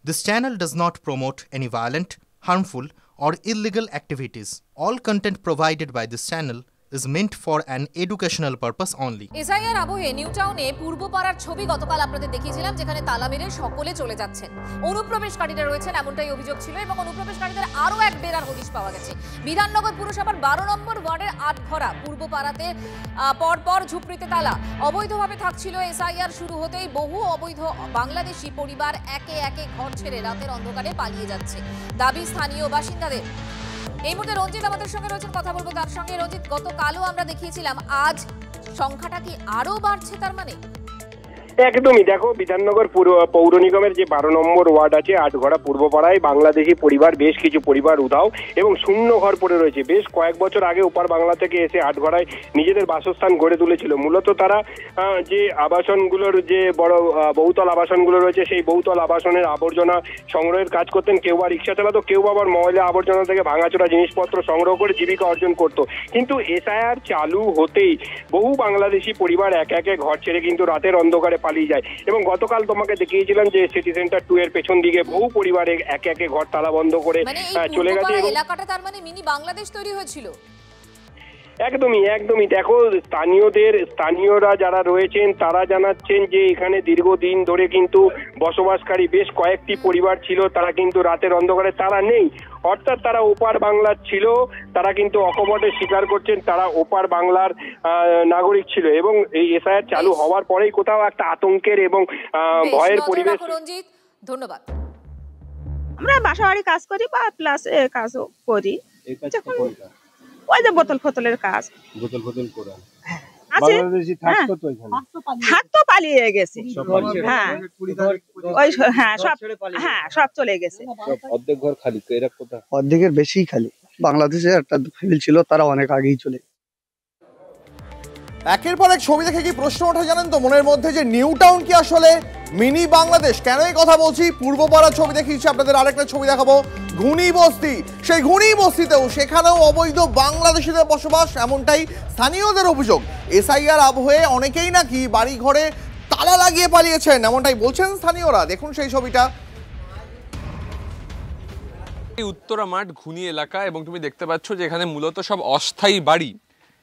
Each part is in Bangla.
This channel does not promote any violent, harmful, or illegal activities. All content provided by this channel is meant for an educational purpose only. SIR আবহে নিউ টাউনে পূর্বপাড়ার ছবি গতকাল আপনাদের দেখিয়েছিলাম, যেখানে তালা মেরে সকলে চলে যাচ্ছেন। অনুপ্রবেশকারীরা রয়েছেন এমনটাই অভিযোগ ছিল, এবং অনুপ্রবেশকারীদের আরও এক বেরার হদিশ পাওয়া গেছে। বিধাননগর পুরসভার 12 নম্বর ওয়ার্ডের আটঘরা পূর্বপাড়াতে পরপর ঝুপড়িতে তালা। অবৈধভাবে থাকছিল। এসআইআর শুরু হতেই বহু অবৈধ বাংলাদেশি পরিবার একে একে ঘর ছেড়ে রাতের অন্ধকারে পালিয়ে যাচ্ছে, দাবি স্থানীয় বাসিন্দাদের। এই মুহূর্তে রঞ্জিত আমাদের সঙ্গে রয়েছেন, কথা বলবো তার সঙ্গে। রঞ্জিত, গতকালও আমরা দেখিয়েছিলাম, আজ সংখ্যাটা কি আরো বাড়ছে? তার মানে একদমই, দেখো বিধাননগর পৌর নিগমের যে 12 নম্বর ওয়ার্ড আছে আটঘরা পূর্বপাড়ায় বাংলাদেশি পরিবার, বেশ কিছু পরিবার উধাও এবং শূন্য ঘর পড়ে রয়েছে। বেশ কয়েক বছর আগে ওপার বাংলা থেকে এসে আটঘরায় নিজেদের বাসস্থান গড়ে তুলেছিল। মূলত তারা যে আবাসনগুলোর যে বড় বহুতল আবাসনগুলো রয়েছে, সেই বহুতল আবাসনের আবর্জনা সংগ্রহের কাজ করতেন। কেউ বা রিক্সা চালাতো, কেউ আবার ময়লা আবর্জনা থেকে ভাঙাচোরা জিনিসপত্র সংগ্রহ করে জীবিকা অর্জন করত। কিন্তু এসআইআর চালু হতেই বহু বাংলাদেশি পরিবার একে একে ঘর ছেড়ে কিন্তু রাতের অন্ধকারে পালিয়ে যায়। এবং গতকাল তোমাকে দেখিয়েছিলাম যে সিটি সেন্টার 2 এর পেছন দিকে বহু পরিবারে একে একে ঘর তালা বন্ধ করে চলে গেছে। এলাকাটা তার মানে মিনি বাংলাদেশ তৈরি হয়েছিল। একদমই দেখো, স্থানীয়রা যারা রয়েছেন তারা জানাচ্ছেন যে এখানে দীর্ঘদিন ধরে কিন্তু বসবাসকারী বেশ কয়েকটি পরিবার ছিল, তারা কিন্তু রাতের অন্ধকারে তারা নেই। অর্থাৎ তারা ওপার বাংলার ছিল, তারা কিন্তু অকপটে স্বীকার করছেন তারা ওপার বাংলার নাগরিক ছিল। এবং এই এসআইআর চালু হওয়ার পরেই কোথাও একটা আতঙ্কের এবং ভয়ের পরিবেশ। রঞ্জিত, ধন্যবাদ। আমরা বাসাবাড়ি কাজ করি বা প্লাস কাজও করি, ওই যে বোতল ফোতলের কাজ। থাকতো, পালিয়ে গেছে। সব চলে গেছে। অর্ধেক ঘর খালি, অর্ধেকের বেশি খালি। বাংলাদেশে একটা ফ্যামিলি ছিল, তারা অনেক আগেই চলে। একের পর এক ছবি দেখে কি প্রশ্ন ওঠে জানেন তো মনের মধ্যে, যে নিউ টাউন কি আসলে মিনি বাংলাদেশ? কেন এই কথা বলছি? পূর্বপাড়ার ছবি দেখিয়েছি আপনাদের, আরেকটা ছবি দেখাবো ঘুনি বস্তি। সেই ঘুনি বস্তিতেও সেখানেও অবৈধ বাংলাদেশিদের বসবাস, এমনটাই স্থানীয়দের অভিযোগ। এসআইআর আবহে অনেকেই নাকি বাড়ি ঘরে তালা লাগিয়ে পালিয়েছেন, এমনটাই বলছেন স্থানীয়রা। দেখুন সেই ছবিটা। উত্তরা মাঠ ঘুনি এলাকা, এবং তুমি দেখতে পাচ্ছ যে এখানে মূলত সব অস্থায়ী বাড়ি,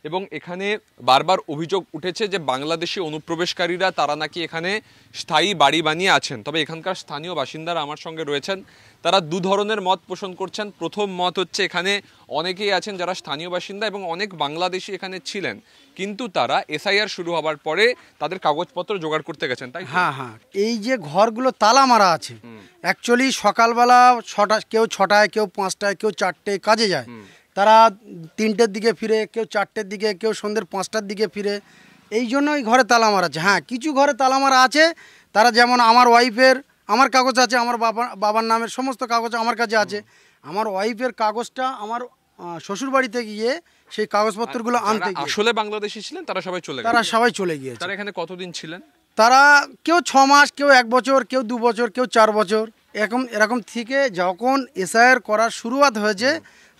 এবং এখানে বারবার অভিযোগ উঠেছে যে বাংলাদেশি অনুপ্রবেশকারীরা তারা নাকি এখানে স্থায়ী বাড়ি বানিয়ে আছেন। তবে এখানকার স্থানীয় বাসিন্দারা আমার সঙ্গে রয়েছেন, তারা দু ধরনের মত পোষণ করছেন। প্রথম মত হচ্ছে এখানে অনেকেই আছেন যারা স্থানীয় বাসিন্দা এবং অনেক বাংলাদেশি এখানে ছিলেন, কিন্তু তারা এসআইআর শুরু হবার পরে তাদের কাগজপত্র জোগাড় করতে গেছেন। তাই হ্যাঁ, এই যে ঘরগুলো তালা মারা আছে, অ্যাকচুয়ালি সকালবেলা কেউ 6টায়, কেউ 5টায়, কেউ 4টায় কাজে যায়, তারা 3টের দিকে ফিরে, কেউ 4টের দিকে, কেউ সন্ধ্যের 5টার দিকে ফিরে। এই জন্য ওই ঘরে তালা মারা আছে। হ্যাঁ, কিছু ঘরে তালা মারা আছে, তারা যেমন আমার ওয়াইফের, আমার কাগজ আছে, আমার বাবার নামের সমস্ত কাগজ আমার কাছে আছে। আমার ওয়াইফের কাগজটা আমার শ্বশুর বাড়িতে গিয়ে সেই কাগজপত্রগুলো আনতে গিয়ে আসলে বাংলাদেশি ছিলেন, তারা সবাই চলে গিয়েছে। তারা এখানে কতদিন ছিলেন? তারা কেউ 6 মাস, কেউ 1 বছর, কেউ 2 বছর, কেউ 4 বছর, এরকম থেকে যখন এসআইআর করার শুরুয়াত হয়েছে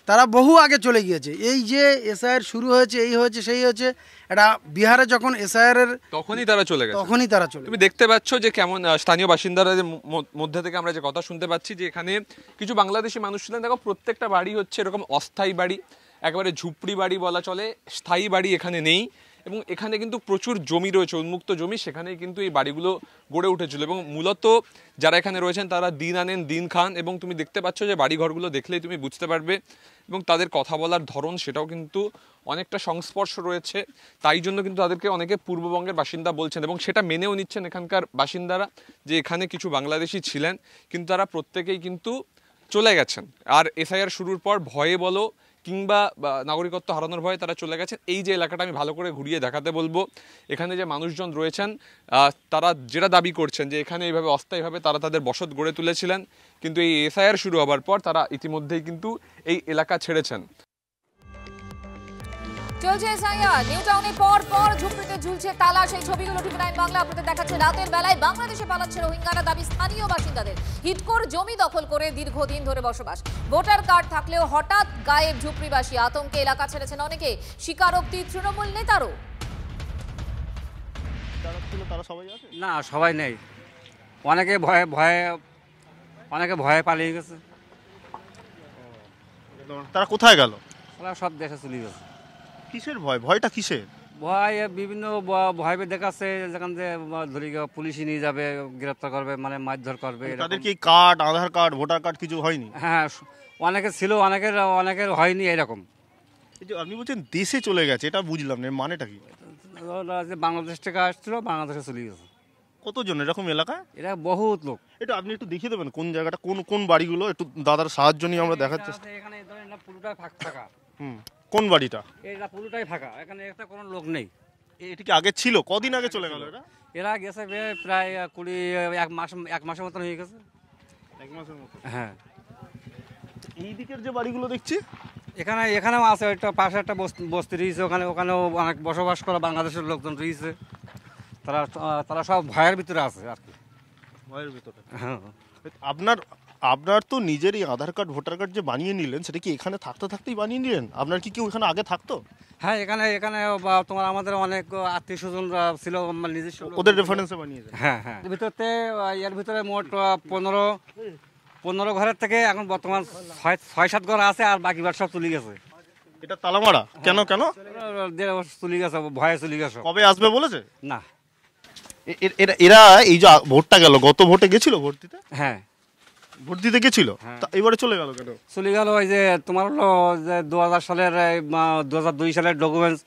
তারা বহু আগে চলে গিয়েছে। এই যে এসআইআর শুরু হয়েছে, এই হয়েছে, সেই হয়েছে, এটা বিহারে যখন এসআইআর তখনই তারা চলে গেছে। তুমি দেখতে পাচ্ছ যে কেমন স্থানীয় বাসিন্দাদের মধ্যে থেকে আমরা যে কথা শুনতে পাচ্ছি যে এখানে কিছু বাংলাদেশি মানুষ ছিলেন। দেখো, প্রত্যেকটা বাড়ি হচ্ছে এরকম অস্থায়ী বাড়ি, একেবারে ঝুপড়ি বাড়ি বলা চলে, স্থায়ী বাড়ি এখানে নেই। এবং এখানে কিন্তু প্রচুর জমি রয়েছে, উন্মুক্ত জমি, সেখানেই কিন্তু এই বাড়িগুলো গড়ে উঠেছিল। এবং মূলত যারা এখানে রয়েছেন তারা দিন আনেন দিন খান, এবং তুমি দেখতে পাচ্ছ যে বাড়িঘরগুলো দেখলেই তুমি বুঝতে পারবে, এবং তাদের কথা বলার ধরন সেটাও কিন্তু অনেকটা সংস্পর্শ রয়েছে। তাই জন্য কিন্তু তাদেরকে অনেকে পূর্ববঙ্গের বাসিন্দা বলছেন, এবং সেটা মেনেও নিচ্ছেন এখানকার বাসিন্দারা যে এখানে কিছু বাংলাদেশি ছিলেন, কিন্তু তারা প্রত্যেকেই কিন্তু চলে গেছেন। আর এসআইআর শুরুর পর ভয়ে বলো কিংবা নাগরিকত্ব হারানোর ভয়ে তারা চলে গেছেন। এই যে এলাকাটা আমি ভালো করে ঘুরিয়ে দেখাতে বলবো, এখানে যে মানুষজন রয়েছেন তারা যেটা দাবি করছেন যে এখানে এইভাবে অস্থায়ীভাবে তারা তাদের বসত গড়ে তুলেছিলেন, কিন্তু এই এসআইআর শুরু হবার পর তারা ইতিমধ্যেই কিন্তু এই এলাকা ছেড়েছেন। চলছে এসআইআর, নিউ টাউনে পর ঝুপড়িতে ঝুলছে তালা। সেই ছবিগুলো টিভি9 বাংলা আপনাদের দেখাচ্ছে। রাতের বেলায় বাংলাদেশে পালাচ্ছে রোহিঙ্গারা, দাবি স্থানীয় বাসিন্দাদের। হিটকোর জমি দখল করে দীর্ঘদিন ধরে বসবাস, ভোটার কার্ড থাকলেও হঠাৎ গায়েব ঝুপড়িবাসী। আতঙ্কে এলাকা ছেড়েছেন অনেকে, স্বীকারোক্তি তৃণমূল নেতারও। না, সবাই নেই, অনেকে ভয়ে অনেকে ভয়ে পালিয়ে গেছে। তারা কোথায় গেল? ওরা সব দেশে চলে গেছে। কিসের ভয়? ভয়টা কিসের? ভয় বিভিন্ন ভয় দেখাচ্ছে, যেখান থেকে ধরে পুলিশই নিয়ে যাবে, গ্রেপ্তার করবে, মানে মারধর করবে। তাদের কি কার্ড, আধার কার্ড, ভোটার কার্ড কিছু হয়নি? হ্যাঁ, অনেকের ছিল, অনেকের হয়নি এরকম। এই যে আপনি বলছেন দেশে চলে গেছে, এটা বুঝলাম না, মানেটা কি? বাংলাদেশ থেকে আসছিল, বাংলাদেশে চলে গেছে। কতজন এরকম এলাকায়? এরা বহুত লোক। এটা আপনি একটু দেখিয়ে দেবেন কোন জায়গাটা, কোন কোন বাড়িগুলো, একটু দাদার সাহায্য নিয়ে আমরা দেখাচ্ছি। এখানে পুরোটাই ফাঁকা। কোন বাড়িটা? এটা পুরোটাই ফাঁকা, এখানে একটা কোনো লোক নেই। এটা কি আগে ছিল? কদিন আগে চলে গেল এরা? এরা গেছে প্রায় 1 মাসের মতন হয়ে গেছে। 1 মাসের মতো? হ্যাঁ। এই দিকের যে বাড়িগুলো দেখছি, এখানেও আছে, একটা পাশে একটা বস্তি রয়েছে, ওখানেও অনেক বসবাস করা বাংলাদেশের লোকজন রয়েছে। তারা সব ভয়ের ভিতরে আছে আর কি। ভয়ের ভিতরে? হ্যাঁ। আপনার তো নিজেরই আধার কার্ড, ভোটার কার্ড যে বানিয়ে নিলেন, সেটা কি এখানে থাকতেই বানিয়ে নিলেন? আপনার কি কেউ এখানে আগে থাকতো? হ্যাঁ, এখানে তোমার আমাদের অনেক আত্মীয় স্বজন ছিল, নিজস্ব, ওদের রেফারেন্সে বানিয়েছে। হ্যাঁ। এর ভিতরে মোট 15 ঘরের থেকে এখন বর্তমান 6-7 ঘর আছে, আর বাকি ঘর সব চলে গেছে। এটা তালামারা? কেন চলে গেছে, ভয়ে চলে গেছে। কবে আসবে বলেছে? না। এরা এই যে ভোটটা গেল, গত ভোটে গেছিল ভোট দিতে? হ্যাঁ, ভোট দিতে গেছিল। এবারে চলে গেল কেন? চলে গেল ওই যে তোমার হলো যে 2002 সালের ডকুমেন্টস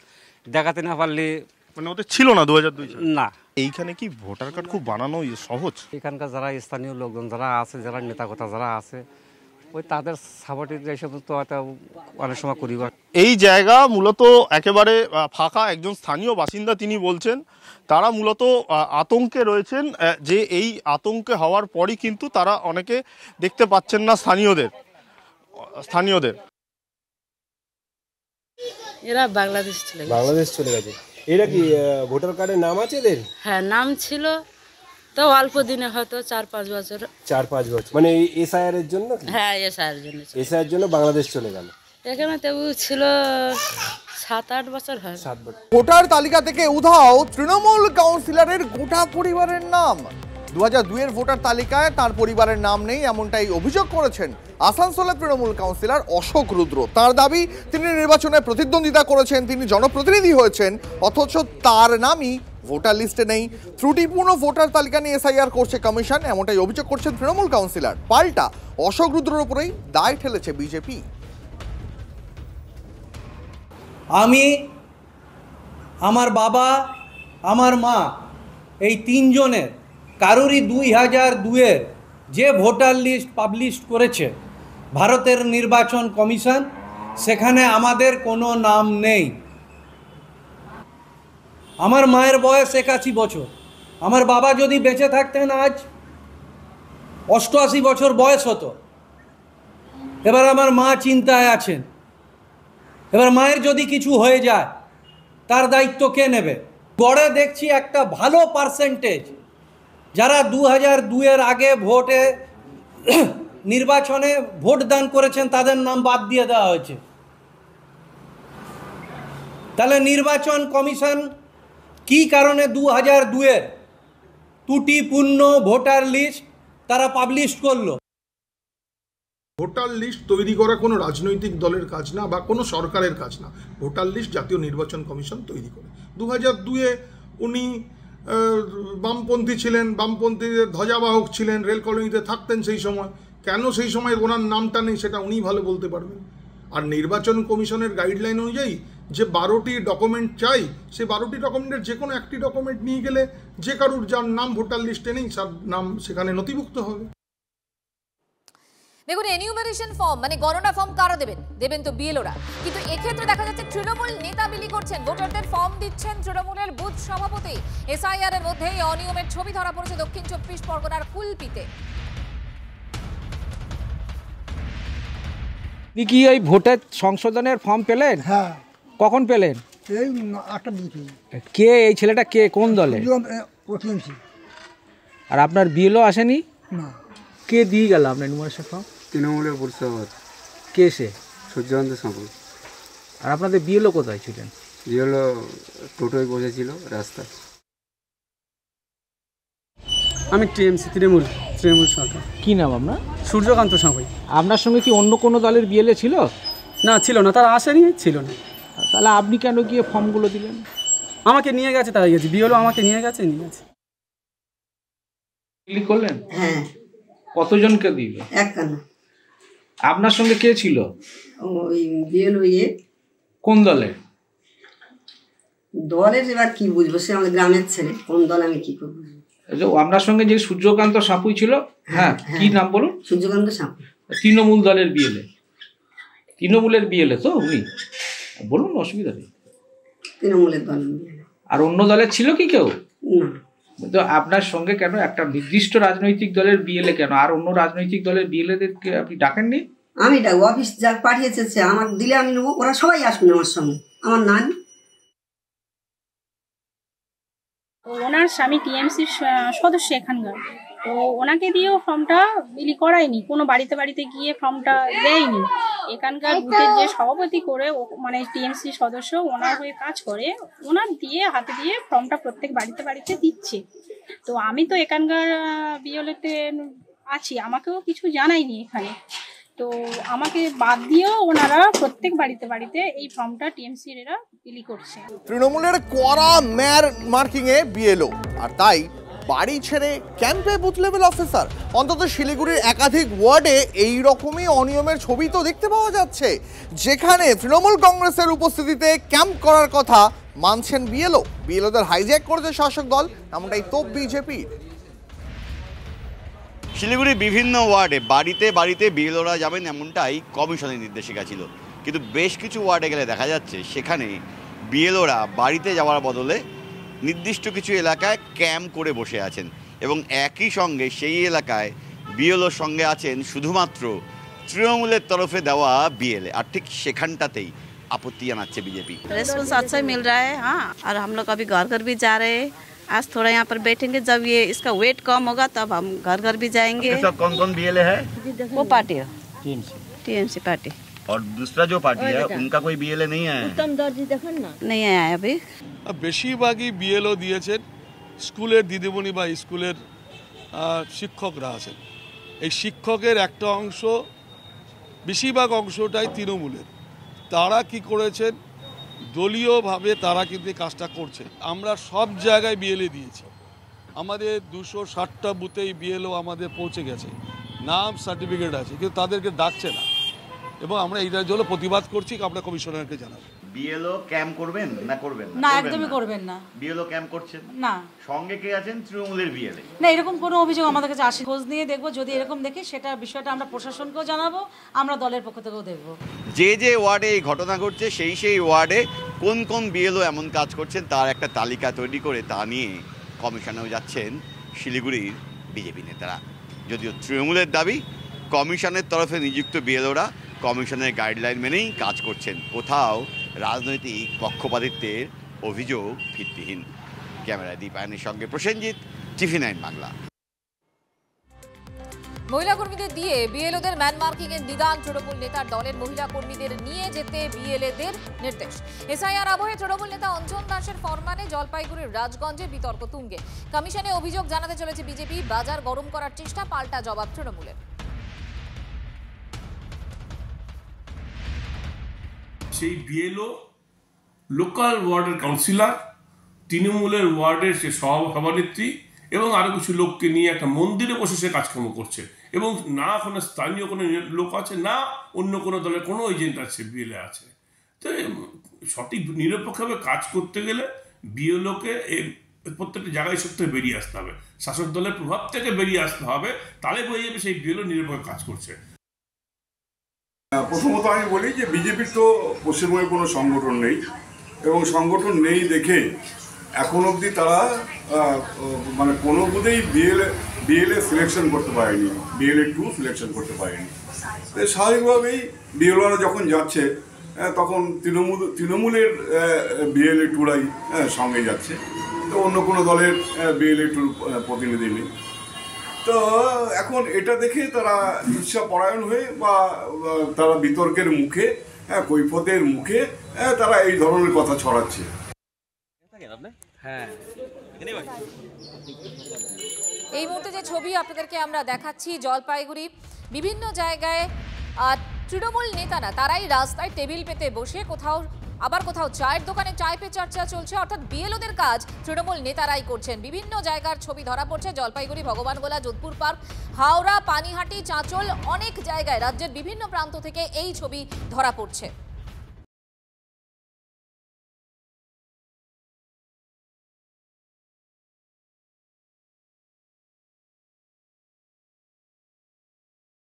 দেখাতে না পারলে। মানে ওদের ছিল না 2002 সালে? না। এইখানে কি ভোটার কার্ড খুব বানানো সহজ? এখানকার যারা স্থানীয় লোকজন যারা আছে, যারা নেতাকর্তা যারা আছে, ওই তাদের সাপোর্টে এই সমস্ত অনেক সময় করিবার। এই জায়গা মূলত একেবারে ফাঁকা। একজন স্থানীয় বাসিন্দা তিনি বলছেন তারা মূলত আতঙ্কে রয়েছেন, যে এই আতঙ্কে হওয়ার পরই কিন্তু তারা অনেকে দেখতে পাচ্ছেন না স্থানীয়দের। এরা বাংলাদেশ চলে গেছে। এরা কি ভোটার কার্ডে নাম আছে এদের? হ্যাঁ, নাম ছিল, তো অল্প দিনে, হয়তো 4-5 বছর। 4-5 বছর মানে এই এসআইআর এর জন্য? হ্যাঁ, এসআইআর জন্য বাংলাদেশ চলে গেল। এখানে তো ছিল 7-8 বছর হয়। 7 বছর। ভোটার তালিকা থেকে উধাও তৃণমূল কাউন্সিলরের গোটা পরিবারের নাম। 2002 ভোটার তালিকায় তার পরিবারের নাম নেই, এমনটাই অভিযোগ করেছেন আসানসোলের তৃণমূল কাউন্সিলর অশোক রুদ্র। তার দাবি, তিনি নির্বাচনে প্রতিদ্বন্দ্বিতা করেছেন, তিনি জনপ্রতিনিধি হয়েছেন, অথচ তার নামই ভোটার লিস্টে নেই। ত্রুটিপূর্ণ ভোটার তালিকা নিয়ে এসআইআর করছে কমিশন, এমনটাই অভিযোগ করছেন তৃণমূল কাউন্সিলর। পাল্টা অশোক রুদ্রের উপরেই দায় ঠেলেছে বিজেপি। আমি, আমার বাবা, আমার মা, এই 3 জনের কারোরই 2002-এর যে ভোটার লিস্ট পাবলিশ করেছে ভারতের নির্বাচন কমিশন, সেখানে আমাদের কোনো নাম নেই। আমার মায়ের বয়স 81 বছর। আমার বাবা যদি বেঁচে থাকতেন আজ 88 বছর বয়স হতো। এবার আমার মা চিন্তায় আছেন। এবার মায়ের যদি কিছু হয়ে যায়, তার দায়িত্ব কে নেবে? গড়ে দেখছি একটা ভালো পার্সেন্টেজ যারা 2002-এর আগে নির্বাচনে ভোট দান করেছেন, তাদের নাম বাদ দিয়ে দেওয়া হয়েছে। তাহলে নির্বাচন কমিশন কি কারণে 2002-এর ত্রুটিপূর্ণ ভোটার লিস্ট তারা পাবলিশ করলো? ভোটার লিস্ট তৈরি করা কোনো রাজনৈতিক দলের কাজ না বা কোনো সরকারের কাজ না। ভোটার লিস্ট জাতীয় নির্বাচন কমিশন তৈরি করে। 2002-এ উনি বামপন্থী ছিলেন, বামপন্থীদের ধ্বজাবাহক ছিলেন, রেল কলোনিতে থাকতেন সেই সময়। কেন সেই সময় ওনার নামটা নেই সেটা উনিই ভালো বলতে পারবেন। আর নির্বাচন কমিশনের গাইডলাইন অনুযায়ী যে 12টি ডকুমেন্ট চাই, সেই 12টি ডকুমেন্টের যে কোনো একটি ডকুমেন্ট নিয়ে গেলে যে কারুর যার নাম ভোটার লিস্টে নেই, তার নাম সেখানে নথিভুক্ত হবে। দেখুন, এনিউমারেশন ফর্ম মানে গণনা ফর্ম কারা দেবেন তো বিএলওরা। কিন্তু এক্ষেত্রে দেখা যাচ্ছে তৃণমূল নেতা বিলি করছেন, ভোটারদের ফর্ম দিচ্ছেন তৃণমূলের বুথ সভাপতি। এসআইআর এর মধ্যেই অনিয়মের ছবি ধরা পড়েছে দক্ষিণ 24 পরগনার কুলপিতে। আপনি কি এই ভোটের সংশোধনের ফর্ম পেলেন? হ্যাঁ। কখন পেলেন? এই 8টা দিকে। কে এই ছেলেটা, কে কোন দলে? আর আপনার বিএলও আসেনি? না। কে দিয়ে গেল আপনার নির্বাচন ফর্ম? তৃণমূলের পরিষদ। কে সে? সূর্যকান্ত সাঁপুর। আর আপনাদের বিএলও কোথায় ছিলেন? বিএলও টোটোয় বসেছিল রাস্তায়। আমি টিএমসি তৃণমূল। তৃণমূল সরকার। কি নাম আপনার? সূর্যকান্ত সাঁকুই। আপনার সঙ্গে কি অন্য কোনো দলের বিএলএ ছিল? না, ছিল না, তারা আসেনি, ছিল না। তাহলে আপনি কেন গিয়ে ফর্মগুলো দিলেন? আমাকে নিয়ে গেছে, তাই গেছি, বিএলও আমাকে নিয়ে গেছে। ক্লিক করলেন? হ্যাঁ। কতজনকে দিল? একখানা। আপনার সঙ্গে কে ছিল? ওই বিএলও। কোন দলে? দলের এবার কি বুঝবো, সে আমাদের গ্রামের ছেলে, কোন দল আমি কি করবো। আপনার সঙ্গে যে সূর্যকান্ত সাঁপুই ছিল, হ্যাঁ, কি নাম বলুন? সূর্যকান্ত সাঁপুই। তৃণমূল দলের বিএলএ। তৃণমূলের বিএলএ তো উনি, বলুন, অসুবিধা নেই। তৃণমূলের দল। আর অন্য দলের ছিল কি কেউ? না। তো আপনার সঙ্গে কেন একটা নির্দিষ্ট রাজনৈতিক দলের বিএলএ কেন, আর অন্য রাজনৈতিক দলের বিএলএদেরকে আপনি ডাকেননি? আমি ডাকবো, অফিস যা পাঠিয়েছে আমার দিলে আমি নেবো, ওরা সবাই আসবেন আমার সঙ্গে। আমার নাম ওনার স্বামী টিএমসির সদস্য এখানকার, তো ওনাকে দিয়েও ফর্মটা বিলি করায়নি, কোনো বাড়িতে বাড়িতে গিয়ে ফর্মটা দেয়নি। এখানকার বুথের যে সভাপতি করে, মানে টিএমসি সদস্য, ওনার হয়ে কাজ করে, ওনার দিয়ে হাতে দিয়ে ফর্মটা প্রত্যেক বাড়িতে বাড়িতে দিচ্ছে। তো আমি তো এখানকার বিএলএতে আছি, আমাকেও কিছু জানায়নি এখানে, তো আমাকে বাদ দিয়েও ওনারা প্রত্যেক বাড়িতে বাড়িতে এই ফর্মটা টিএমসির এরা বিলি করছে। তৃণমূলের কড়া ম্যার মার্কিং এ বিএলও, আর তাই বাড়ি ছেড়ে ক্যাম্পে বুথ লেভেল অফিসার। অন্তত শিলিগুড়ির একাধিক ওয়ার্ডে এই রকমই অনিয়মের ছবি তো দেখতে পাওয়া যাচ্ছে, যেখানে তৃণমূল কংগ্রেসের উপস্থিতিতে ক্যাম্প করার কথা মানছেন বিএলও। বিএলওদের হাইজ্যাক করেছে শাসক দল, এমনটাই তোপ বিজেপির। শিলিগুড়ির বিভিন্ন ওয়ার্ডে বাড়িতে বাড়িতে বিএলওরা যাবেন এমনটাই কমিশনের নির্দেশিকা ছিল, কিন্তু বেশ কিছু ওয়ার্ডে গেলে দেখা যাচ্ছে সেখানে বিএলওরা বাড়িতে যাওয়ার বদলে নির্দিষ্ট কিছু এলাকায় ক্যাম্প করে বসে আছেন, এবং একই সঙ্গে সেই এলাকায় বিএলওর সঙ্গে আছেন শুধুমাত্র তৃণমূলের তরফে দেওয়া বিএলএ, আর ঠিক সেখানটাতেই आपत्ति जनाচ্ছে बीजेपी। रेस्पॉन्स अच्छा मिल रहा है, हाँ, और हम लोग अभी घर घर भी जा रहे हैं। आज थोड़ा यहाँ पर बैठेंगे, जब ये इसका वेट कम होगा तब हम घर घर भी जाएंगे। सब कौन कौन बीएलए है? वो पार्टी है टीएमसी पार्टी, और दूसरा जो पार्टी है उनका कोई बीएलए नहीं है? नहीं आया अभी। বেশিরভাগই বিএলও দিয়েছেন স্কুলের দিদিমণি বা স্কুলের শিক্ষকরা আছেন। এই শিক্ষকের একটা অংশ, বেশিরভাগ অংশটাই তৃণমূলের। তারা কি করেছেন, দলীয়ভাবে তারা কিন্তু কাজটা করছে। আমরা সব জায়গায় বিএলএ দিয়েছি, আমাদের 260টা বুথেই বিএলও আমাদের পৌঁছে গেছে, নাম সার্টিফিকেট আছে, কিন্তু তাদেরকে ডাকছে না, এবং আমরা এইটার জন্য প্রতিবাদ করছি। আমরা কমিশনারকে জানাবো। বিএলও ক্যাম্প করবেন না করবেন না? একদমই করবেন না। বিএলও ক্যাম্প করছেন না। সঙ্গে কে আছেন? তৃণমূলের বিএলএ। না, এরকম কোনো অভিযোগ আমাদের কাছে আসে, খোঁজ নিয়ে দেখবো, যদি এরকম দেখি সেটা বিষয়টা আমরা প্রশাসনকেও জানাবো, আমরা দলের পক্ষ থেকেও দেখবো। যে যে ওয়ার্ডে এই ঘটনা ঘটছে সেই ওয়ার্ডে কোন কোন বিএলও এমন কাজ করছেন তার একটা তালিকা তৈরি করে তা নিয়ে কমিশনেও যাচ্ছেন শিলিগুড়ির বিজেপি নেতারা। যদিও তৃণমূলের দাবি কমিশনের তরফে নিযুক্ত বিএলওরা কমিশনের গাইডলাইন মেনেই কাজ করছেন, কোথাও রাজনৈতিক পক্ষপাতিত্বের অভিযোগ ভিত্তিহীন। ক্যামেরায় দীপায়নের সঙ্গে প্রসেনজিৎ, TV9 বাংলা। মহিলা কর্মীদের দিয়ে বিএলওদের ম্যান মার্কিং এর নিদান তৃণমূল নেতার দলের মহিলা কর্মীদের নিয়ে যেতে বিএলএদের নির্দেশ। এসআইআর আবহে তৃণমূল নেতা অঞ্জন দাসের ফরমানে জলপাইগুড়ির রাজগঞ্জে বিতর্ক তুঙ্গে। কমিশনে অভিযোগ জানাতে চলেছে বিজেপি, বাজার গরম করার চেষ্টা, পাল্টা জবাব তৃণমূলের। সেই বিএলও লোকাল ওয়ার্ডের কাউন্সিলর, তৃণমূলের ওয়ার্ডের সে সভানেত্রী এবং আরও কিছু লোককে নিয়ে একটা মন্দিরে বসে সে কাজকর্ম করছে, এবং না কোনো স্থানীয় কোনো লোক আছে, না অন্য কোনো দলের কোনো এজেন্ট আছে, বিএলএ আছে। তো সঠিক নিরপেক্ষভাবে কাজ করতে গেলে বিএলওকে প্রত্যেকটা জায়গায় সত্যি বেরিয়ে আসতে হবে, শাসক দলের প্রভাব থেকে বেরিয়ে আসতে হবে, তাহলে বোঝা যাবে সেই বিএলও নিরপেক্ষ কাজ করছে। প্রথমত আমি বলি যে বিজেপির তো পশ্চিমবঙ্গে কোনো সংগঠন নেই, এবং সংগঠন নেই দেখে এখন অবধি তারা মানে কোনো বুধেই বিএলএ সিলেকশন করতে পারেনি, বিএলএ 2 সিলেকশন করতে পারেনি। স্বাভাবিকভাবেই বিএলওরা যখন যাচ্ছে তখন তৃণমূলের বিএলএ 2রাই সঙ্গে যাচ্ছে, তো অন্য কোনো দলের বিএলএ 2 প্রতিনিধি নেই। তো এখন এটা দেখে তারা ঈর্ষাপরায়ণ হয়ে বা তারা বিতর্কের মুখে, কৈফতের মুখে তারা এই ধরনের কথা ছড়াচ্ছে। হ্যাঁ, এই মুহূর্তে যে ছবি আপনাদেরকে আমরা দেখাচ্ছি, জলপাইগুড়ি বিভিন্ন জায়গায় তৃণমূল নেতারা তারাই রাস্তায় টেবিল পেতে বসে কোথাও চায়ের দোকানে চায় পে চর্চা চলছে, অর্থাৎ বিএলওদের কাজ তৃণমূল নেতারাই করছেন। বিভিন্ন জায়গার ছবি ধরা পড়ছে, জলপাইগুড়ি, ভগবানগোলা, যোধপুর পার্ক, হাওড়া, পানিহাটি, চাঁচল, অনেক জায়গায় রাজ্যের বিভিন্ন প্রান্ত থেকে এই ছবি ধরা পড়ছে।